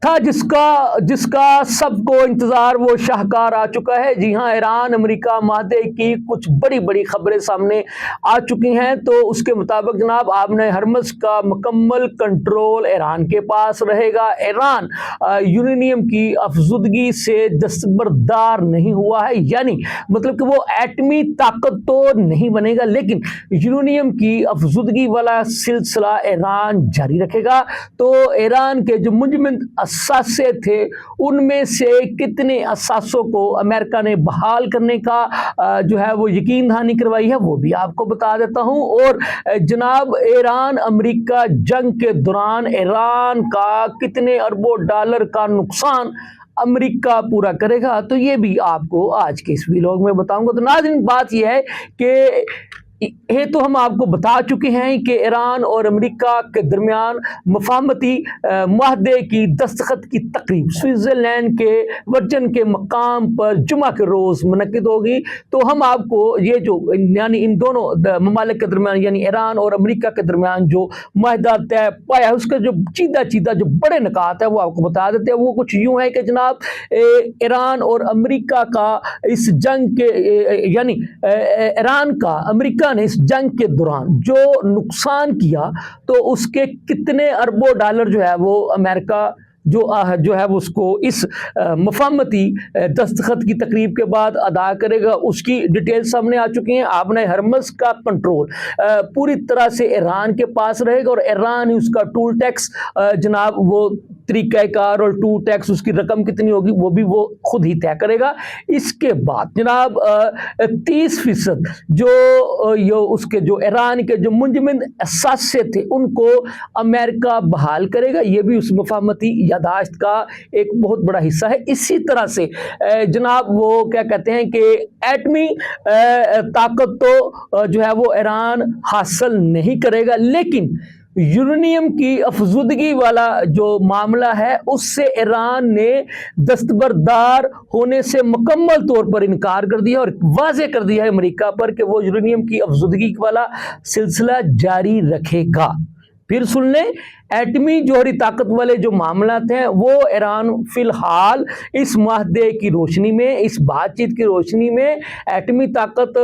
تھا جس کا سب کو انتظار وہ شاہکار آ چکا ہے۔ جی ہاں، ایران امریکہ معاہدے کی کچھ بڑی بڑی خبریں سامنے آ چکی ہیں۔ تو اس کے مطابق جناب آبِ ہرمز کا مکمل کنٹرول ایران کے پاس رہے گا۔ ایران یورینیم کی افزودگی سے دستبردار نہیں ہوا ہے، یعنی مطلب کہ وہ ایٹمی طاقت تو نہیں بنے گا، لیکن یورینیم کی افزودگی والا سلسلہ ایران جاری رکھے گا۔ تو ایران کے جو منجمد اثاثے تھے، ان میں سے کتنے اثاثوں کو امریکہ نے بحال کرنے کا جو ہے وہ یقین دہانی کروائی ہے، وہ بھی آپ کو بتا دیتا ہوں۔ اور جناب ایران امریکہ جنگ کے دوران ایران کا کتنے اربوں ڈالر کا نقصان امریکہ پورا کرے گا، تو یہ بھی آپ کو آج کے اس ویلاگ میں بتاؤں گا۔ تو ناظرین، بات یہ ہے کہ یہ تو ہم آپ کو بتا چکے ہیں کہ ایران اور امریکہ کے درمیان مفاہمتی معاہدے کی دستخط کی تقریب سوئٹزرلینڈ کے ورجن کے مقام پر جمعہ کے روز منعقد ہوگی۔ تو ہم آپ کو یہ جو یعنی ان دونوں ممالک کے درمیان یعنی ایران اور امریکہ کے درمیان جو معاہدہ طے پایا ہے، اس کے جو چیدہ جو بڑے نکات ہیں وہ آپ کو بتا دیتے ہیں۔ وہ کچھ یوں ہے کہ جناب ایران اور امریکہ کا اس جنگ کے یعنی ایران کا امریکہ نے اس جنگ کے دوران جو نقصان کیا، تو اس کے کتنے اربوں ڈالر جو ہے وہ امریکہ جو ہے وہ اس کو اس مفاہمتی دستخط کی تقریب کے بعد ادا کرے گا، اس کی ڈیٹیل سامنے آ چکی ہیں۔ آبِ ہرمز کا کنٹرول پوری طرح سے ایران کے پاس رہے گا، اور ایران اس کا ٹول ٹیکس جناب وہ طریقہ کار اور ٹول ٹیکس اس کی رقم کتنی ہوگی وہ بھی وہ خود ہی طے کرے گا۔ اس کے بعد جناب 30% جو اس کے جو ایران کے جو منجمد اثاثے تھے ان کو امریکہ بحال کرے گا، یہ بھی اس مفاہمتی یادداشت کا ایک بہت بڑا حصہ ہے۔ اسی طرح سے جناب وہ کیا کہتے ہیں کہ ایٹمی طاقت تو جو ہے وہ ایران حاصل نہیں کرے گا، لیکن یورینیم کی افزودگی والا جو معاملہ ہے اس سے ایران نے دستبردار ہونے سے مکمل طور پر انکار کر دیا اور واضح کر دیا ہے امریکہ پر کہ وہ یورینیم کی افزودگی والا سلسلہ جاری رکھے گا۔ پھر سن لیں، ایٹمی جوہری طاقت والے جو معاملات ہیں وہ ایران فی الحال اس معاہدے کی روشنی میں، اس بات چیت کی روشنی میں ایٹمی طاقت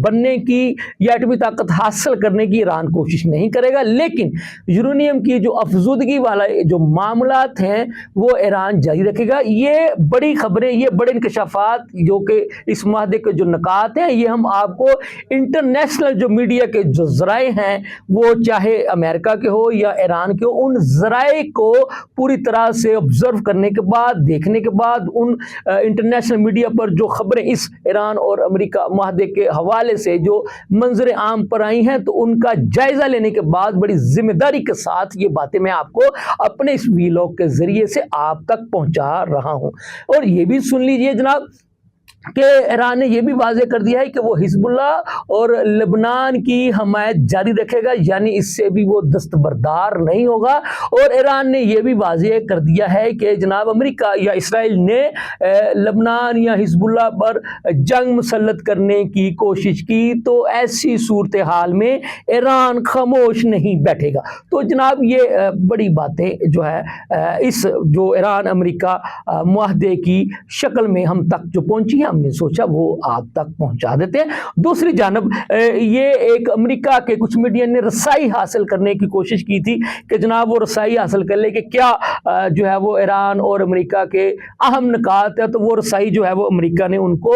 بننے کی یا ایٹمی طاقت حاصل کرنے کی ایران کوشش نہیں کرے گا، لیکن یورینیم کی جو افزودگی والا جو معاملات ہیں وہ ایران جاری رکھے گا۔ یہ بڑی خبریں، یہ بڑے انکشافات جو کہ اس معاہدے کے جو نکات ہیں، یہ ہم آپ کو انٹرنیشنل جو میڈیا کے جو ذرائع ہیں، وہ چاہے امریکہ کے ہو یا ایران کے ہو، ان ذرائع کو پوری طرح سے آبزرو کرنے کے بعد، دیکھنے کے بعد، ان انٹرنیشنل میڈیا پر جو خبریں اس ایران اور امریکہ معاہدے کے حوالے سے جو منظر عام پر آئی ہیں، تو ان کا جائزہ لینے کے بعد بڑی ذمہ داری کے ساتھ یہ باتیں میں آپ کو اپنے اس ویلاگ کے ذریعے سے آپ تک پہنچا رہا ہوں۔ اور یہ بھی سن لیجئے جناب کہ ایران نے یہ بھی واضح کر دیا ہے کہ وہ حزب اللہ اور لبنان کی حمایت جاری رکھے گا، یعنی اس سے بھی وہ دستبردار نہیں ہوگا۔ اور ایران نے یہ بھی واضح کر دیا ہے کہ جناب امریکہ یا اسرائیل نے لبنان یا حزب اللہ پر جنگ مسلط کرنے کی کوشش کی تو ایسی صورتحال میں ایران خاموش نہیں بیٹھے گا۔ تو جناب یہ بڑی باتیں جو ہے اس جو ایران امریکہ معاہدے کی شکل میں ہم تک جو پہنچی ہیں، ہم نے سوچا وہ آپ تک پہنچا دیتے ہیں۔ دوسری جانب یہ ایک امریکہ کے کچھ میڈیا نے رسائی حاصل کرنے کی کوشش کی تھی کہ جناب وہ رسائی حاصل کر لے کہ کیا جو ہے وہ ایران اور امریکہ کے اہم نکات ہے، تو وہ رسائی جو ہے وہ امریکہ نے ان کو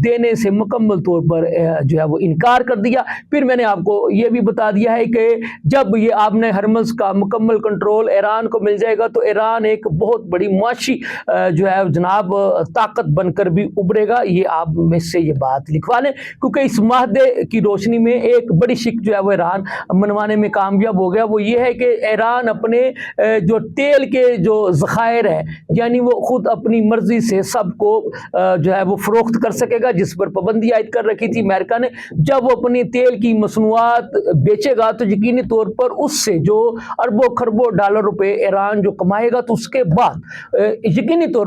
دینے سے مکمل طور پر جو ہے وہ انکار کر دیا۔ پھر میں نے آپ کو یہ بھی بتا دیا ہے کہ جب یہ آبِ ہرمز کا مکمل کنٹرول ایران کو مل جائے گا تو ایران ایک بہت بڑی معاشی جو ہے جناب طاقت بن کر بھی ابھرے گا۔ یہ آپ میں سے یہ بات لکھوا لیں، کیونکہ اس معاہدے کی روشنی میں ایک بڑی شک جو ہے وہ ایران منوانے میں کامیاب ہو گیا۔ وہ یہ ہے کہ ایران اپنے جو تیل کے جو ذخائر ہے، یعنی وہ خود اپنی مرضی سے سب کو جو ہے وہ فروخت کر سکے گا، جس پر پابندی عائد کر رکھی تھی امریکہ نے۔ جب وہ اپنی تیل کی مصنوعات بیچے گا تو یقینی طور پر اس سے جو اربوں خربوں ڈالر روپے ایران جو کمائے گا، تو اس کے بعد یقینی طور